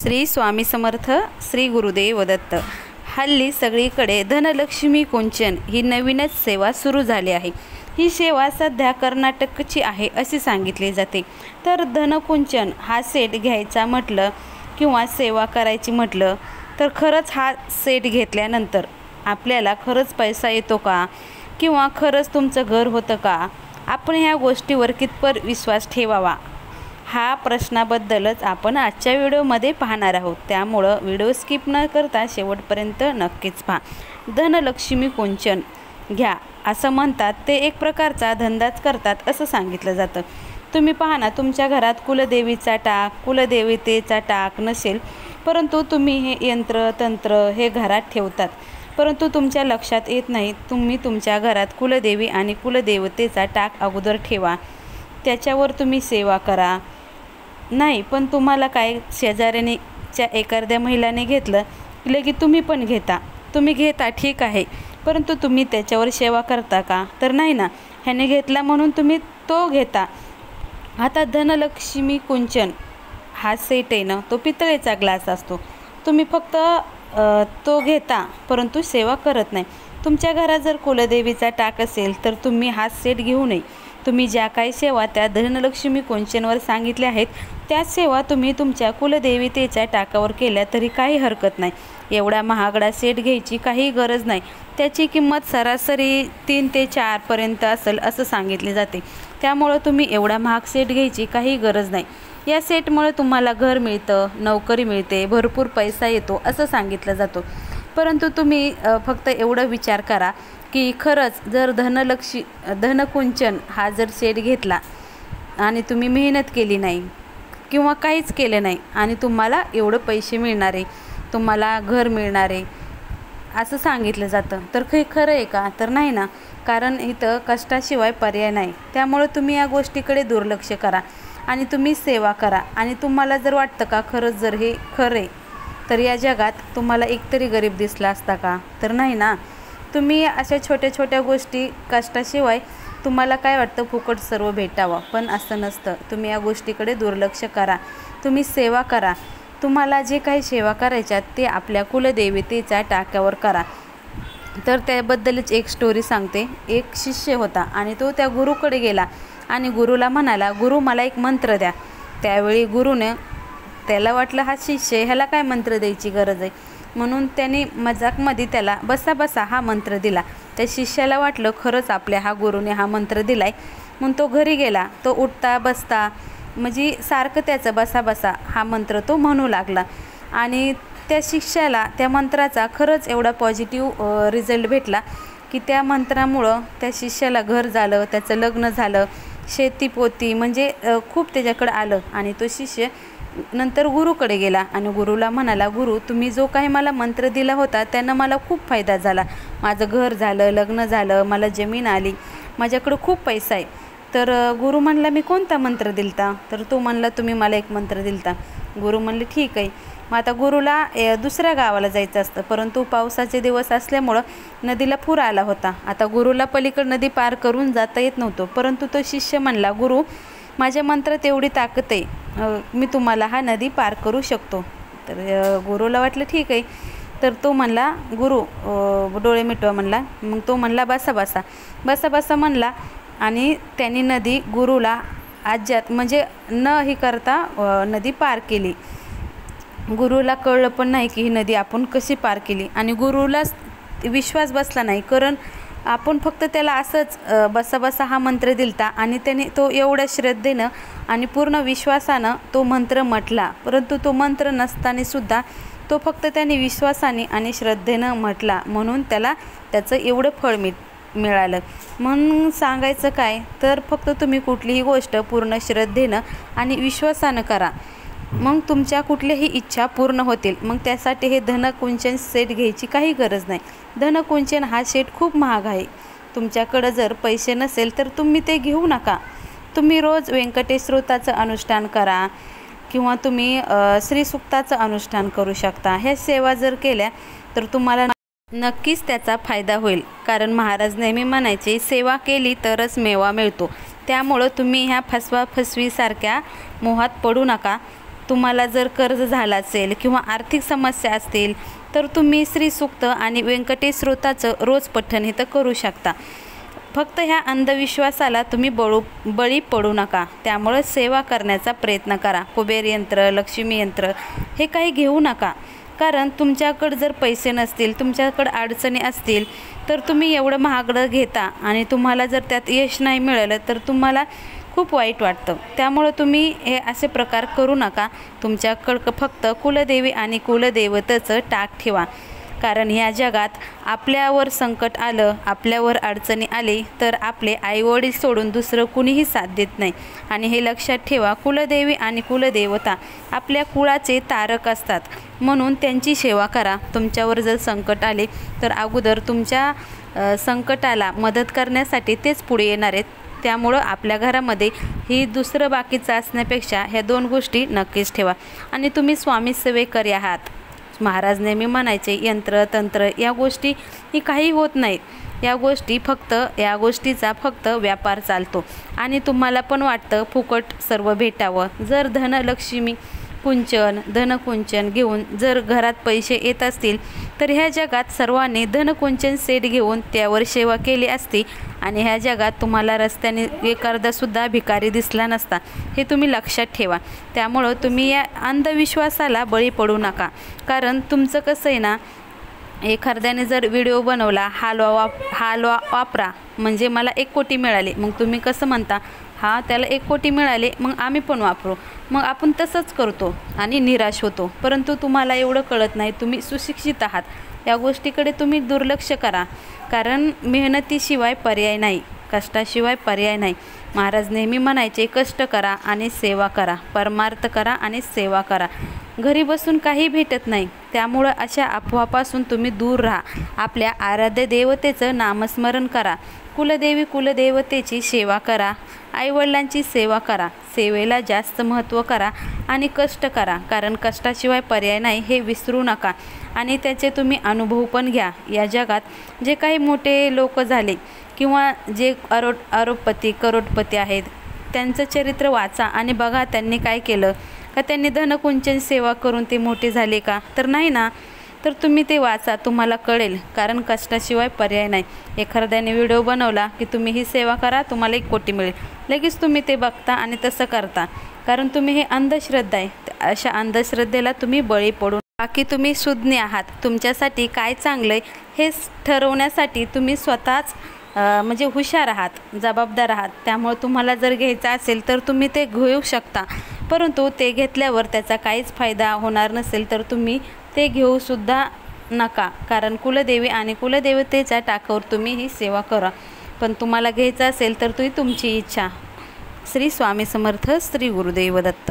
श्री स्वामी समर्थ, श्री गुरुदेव दत्त। हल्ली सगळीकडे धनलक्ष्मी कुंचन ही नवीनच सेवा सुरू झाली आहे। ही सेवा सध्या कर्नाटकची आहे असे सांगितले जाते। तर धनकुंचन हा सेट घ्यायचा म्हटलं किंवा सेवा करायची म्हटलं तर खरंच हा सेट घेतल्यानंतर आपल्याला खरंच पैसा येतो का, किंवा खरंच तुमचं घर होतं का, आपण ह्या गोष्टीवर कितपत विश्वास ठेवावा, हा प्रश्नाबद्दलच आपण आजच्या व्हिडिओमध्ये पाहणार आहोत। त्यामुळं व्हिडिओ स्किप न करता शेवटपर्यंत नक्कीच पहा। धनलक्ष्मी कुंचन घ्या असं म्हणतात, ते एक प्रकारचा धंदाच करतात असं सांगितलं जातं। तुम्ही पहा ना, तुमच्या घरात कुलदेवीचा टाक, कुलदेवतेचा टाक नसेल, परंतु तुम्ही हे यंत्र तंत्र हे घरात ठेवतात, परंतु तुमच्या लक्षात येत नाही। तुम्ही तुमच्या घरात कुलदेवी आणि कुलदेवतेचा टाक अगोदर ठेवा, त्याच्यावर तुम्ही सेवा करा। नाही पण तुम्हाला काय शेजाऱ्याच्या एखाद्या महिलाने घेतलं की तुम्ही पण घेता, तुम्ही घेता ठीक आहे, परंतु तुम्ही त्याच्यावर सेवा करता का? तर नाही ना, ह्याने घेतला म्हणून तुम्ही तो घेता। आता धनलक्ष्मी कुंचन हा सेट आहे ना, तो पितळेचा ग्लास असतो, तुम्ही फक्त तो घेता परंतु सेवा करत नाही। तुमच्या घरात जर कुलदेवीचा टाक असेल तर तुम्ही हा सेट घेऊ नये। तुम्ही ज्या काही सेवा त्या धनलक्ष्मी कुंचनवर सांगितल्या आहेत त्या सेवा तुम्ही तुमच्या कुलदेवतेच्या टाकावर केल्या तरी काही हरकत नाही। एवढा महागडा सेट घ्यायची काही गरज नाही। त्याची किंमत सरासरी 3 ते 4 पर्यंत असेल असं सांगितले जाते। त्यामुळे तुम्ही एवढा महाग सेट घ्यायची काही गरज नाही। या सेटमुळे तुम्हाला घर मिळतं, नोकरी मिळते, भरपूर पैसा येतो असं सांगितलं जातं। परंतु तुम्ही फक्त एवढं विचार करा की खरंच जर धनकुंचन हा जर सेट घेतला आणि तुम्ही मेहनत केली नाही किंवा काहीच केलं नाही आणि तुम्हाला एवढं पैसे मिळणार आहे, तुम्हाला घर मिळणार आहे असं सांगितलं जातं, तर काही खरं आहे का? तर नाही ना, कारण इथं कष्टाशिवाय पर्याय नाही। त्यामुळे तुम्ही या गोष्टीकडे दुर्लक्ष करा आणि तुम्ही सेवा करा। आणि तुम्हाला जर वाटतं का खरंच जर हे खरं आहे तर या जगात तुम्हाला एकतरी गरीब दिसला असता का? तर नाही ना। तुम्ही अशा छोट्या छोट्या गोष्टी कष्टाशिवाय तुम्हाला काय वाटतं फुकट सर्व भेटावं, पण असं नसतं। तुम्ही या गोष्टीकडे दुर्लक्ष करा, तुम्ही सेवा करा। तुम्हाला जे काही सेवा करायच्या ते आपल्या कुलदेवतेच्या टाक्यावर करा। तर त्याबद्दलच एक स्टोरी सांगते। एक शिष्य होता आणि तो त्या गुरुकडे गेला आणि गुरुला म्हणाला, गुरु मला एक मंत्र द्या। त्यावेळी गुरुने त्याला वाटलं हा शिष्य, ह्याला काय मंत्र द्यायची गरज आहे, म्हणून त्याने मजाकमध्ये त्याला बसा बसा हा मंत्र दिला। त्या शिष्याला वाटलं खरंच आपल्या हा गुरुने हा मंत्र दिलाय, म्हणून तो घरी गेला। तो उठता बसता म्हणजे सारखं त्याचं बसा बसा हा मंत्र तो म्हणू लागला आणि त्या शिष्याला त्या मंत्राचा खरंच एवढा पॉझिटिव्ह रिझल्ट भेटला की त्या मंत्रामुळं त्या शिष्याला घर झालं, त्याचं लग्न झालं, शेतीपोती म्हणजे खूप त्याच्याकडे आलं। आणि तो शिष्य नंतर गुरुकडे गेला आणि गुरुला म्हणाला, गुरु तुम्ही जो काही मला मंत्र दिला होता त्यानं मला खूप फायदा झाला, माझं घर झालं, लग्न झालं, मला जमीन आली, माझ्याकडं खूप पैसा आहे। तर गुरु म्हणला मी कोणता मंत्र दिलता? तर तो म्हणला तुम्ही मला एक मंत्र दिलता। गुरु म्हणले ठीक आहे। मग आता गुरुला दुसऱ्या गावाला जायचं असतं, परंतु पावसाचे दिवस असल्यामुळं नदीला पूर आला होता। आता गुरुला पलीकडे नदी पार करून जाता येत नव्हतं, परंतु तो शिष्य म्हणला, गुरु माझ्या मंत्रात एवढी ताकद आहे, मी तुम्हाला हा नदी पार करू शकतो। तर गुरुला वाटलं ठीक आहे। तर तो म्हणला, गुरु डोळे मिटवा म्हणला। मग तो म्हणला बसा बसा बसा बसा म्हणला आणि त्यांनी नदी गुरुला आज्यात म्हणजे न ही करता नदी पार केली। गुरुला कळलं पण नाही की ही नदी आपण कशी पार केली आणि गुरुला विश्वास बसला नाही, कारण आपण फक्त त्याला असंच बसा बसा हा मंत्र दिलता आणि त्याने तो एवढ्या श्रद्धेनं आणि पूर्ण विश्वासानं तो मंत्र म्हटला, परंतु तो मंत्र नसताना सुद्धा तो फक्त त्याने विश्वासाने आणि श्रद्धेनं म्हटला, म्हणून त्याला त्याचं एवढं फळ मिळालं। म्हणून सांगायचं काय तर फक्त तुम्ही कुठलीही गोष्ट पूर्ण श्रद्धेनं आणि विश्वासानं करा, मग तुमच्या कुठल्याही इच्छा पूर्ण होतील। मग त्यासाठी हे धनकुंचन सेट घ्यायची काही गरज नाही। धनकुंचन हा सेट खूप महाग आहे। तुमच्याकडं जर पैसे नसेल तर तुम्ही ते घेऊ नका। तुम्ही रोज व्यंकटेश स्तोत्राचं अनुष्ठान करा किंवा तुम्ही श्रीसुक्ताचं अनुष्ठान करू शकता। ह्या सेवा जर केल्या तर तुम्हाला नक्कीच त्याचा फायदा होईल, कारण महाराज नेहमी म्हणायचे सेवा केली तरच मेवा मिळतो। त्यामुळं तुम्ही ह्या फसवाफसवीसारख्या मोहात पडू नका। तुम्हाला जर कर्ज झालं असेल किंवा आर्थिक समस्या असतील तर तुम्ही श्री सूक्त आणि व्यंकटेश स्तोत्राचं रोज पठण इथं करू शकता. फक्त ह्या अंधविश्वासाला तुम्ही बळी पडू नका. त्यामुळे सेवा करण्याचा प्रयत्न करा. कुबेर यंत्र, लक्ष्मी यंत्र हे काही घेऊ नका. कारण तुमच्याकडे जर पैसे नसतील, तुमच्याकडे अडचणी असतील तर तुम्ही एवढं महागडं घेता आणि तुम्हाला जर त्यात यश नाही मिळालं तर तुम्हाला खूप वाईट वाटतं. त्यामुळं तुम्ही हे असे प्रकार करू नका. तुमच्याकडं फक्त कुलदेवी आणि कुलदैवताचं टाक ठेवा. कारण ह्या जगात आपल्यावर संकट आलं, आपल्यावर अडचणी आली तर आपले आईवडील सोडून दुसरं कुणीही साथ देत नाही. आणि हे लक्षात ठेवा, कुलदेवी आणि कुलदेवता आपल्या कुळाचे तारक असतात. म्हणून त्यांची सेवा करा. तुमच्यावर जर संकट आले तर अगोदर तुमच्या संकटाला मदत करण्यासाठी तेच पुढे येणार आहेत. त्यामुळं आपल्या घरामध्ये ही दुसरं बाकीचं असण्यापेक्षा ह्या 2 गोष्टी नक्कीच ठेवा. आणि तुम्ही स्वामी सेवेकरी आहात. महाराज नेहमी म्हणायचे, यंत्र तंत्र या गोष्टी ही काही होत नाहीत. या गोष्टीचा फक्त व्यापार चालतो आणि तुम्हाला पण वाटतं फुकट सर्व भेटावं. जर धनलक्ष्मी धनकुंचन घेऊन जर घरात पैसे येत असतील तर ह्या जगात सर्वांनी धनकुंचन सेट घेऊन त्यावर सेवा केली असती आणि ह्या जगात तुम्हाला रस्त्याने एखादासुद्धा भिकारी दिसला नसता. हे तुम्ही लक्षात ठेवा. त्यामुळं तुम्ही या अंधविश्वासाला बळी पडू नका. कारण तुमचं कसं आहे ना, एखाद्याने जर व्हिडिओ बनवला, हलवा वापरा म्हणजे मला 1 कोटी मिळाले, मग तुम्ही कसं म्हणता, हा त्याला 1 कोटी मिळाले मग आम्ही पण वापरू. मग आपण तसंच करतो आणि निराश होतो. परंतु तुम्हाला एवढं कळत नाही, तुम्ही सुशिक्षित आहात. या गोष्टीकडे तुम्ही दुर्लक्ष करा. कारण मेहनतीशिवाय पर्याय नाही, कष्टाशिवाय पर्याय नाही. महाराज नेहमी म्हणायचे, कष्ट करा आणि सेवा करा, परमार्थ करा आणि सेवा करा. घरी बसून काही भेटत नाही. त्यामुळं अशा अफवापासून तुम्ही दूर राहा. आपल्या आराध्य देवतेचं नामस्मरण करा. कुलदेवी कुलदेवतेची सेवा करा. आईवडिलांची सेवा करा. सेवेला जास्त महत्त्व करा आणि कष्ट करा. कारण कष्टाशिवाय पर्याय नाही हे विसरू नका. आणि त्याचे तुम्ही अनुभव पण घ्या. या जगात जे काही मोठे लोक झाले किंवा जे करोडपती आहेत त्यांचं चरित्र वाचा आणि बघा त्यांनी काय केलं. का त्यांनी धनकुंचन सेवा करून ते मोठे झाले का? तर नाही ना. तर तुम्ही ते वाचा, तुम्हाला कळेल. कारण कष्टाशिवाय पर्याय नाही. एखाद्याने व्हिडिओ बनवला की तुम्ही ही सेवा करा, तुम्हाला 1 कोटी मिळेल, लगेच तुम्ही ते बघता आणि तसं करता. कारण तुम्ही हे अंधश्रद्धा आहे. अशा अंधश्रद्धेला तुम्ही बळी पडू. बाकी तुम्ही सुज्ञ आहात. तुमच्यासाठी काय चांगलं आहे हे ठरवण्यासाठी तुम्ही स्वतःच म्हणजे हुशार आहात, जबाबदार आहात. त्यामुळे तुम्हाला जर घ्यायचं असेल तर तुम्ही ते घेऊ शकता. परंतु ते घेतल्यावर त्याचा काहीच फायदा होणार नसेल तर तुम्ही ते घेऊसुद्धा नका. कारण कुलदेवी आणि कुलदेवतेच्या टाकावर तुम्ही ही सेवा करा. पण तुम्हाला घ्यायचं असेल तर तुमची इच्छा. श्री स्वामी समर्थ. श्री गुरुदेव दत्त.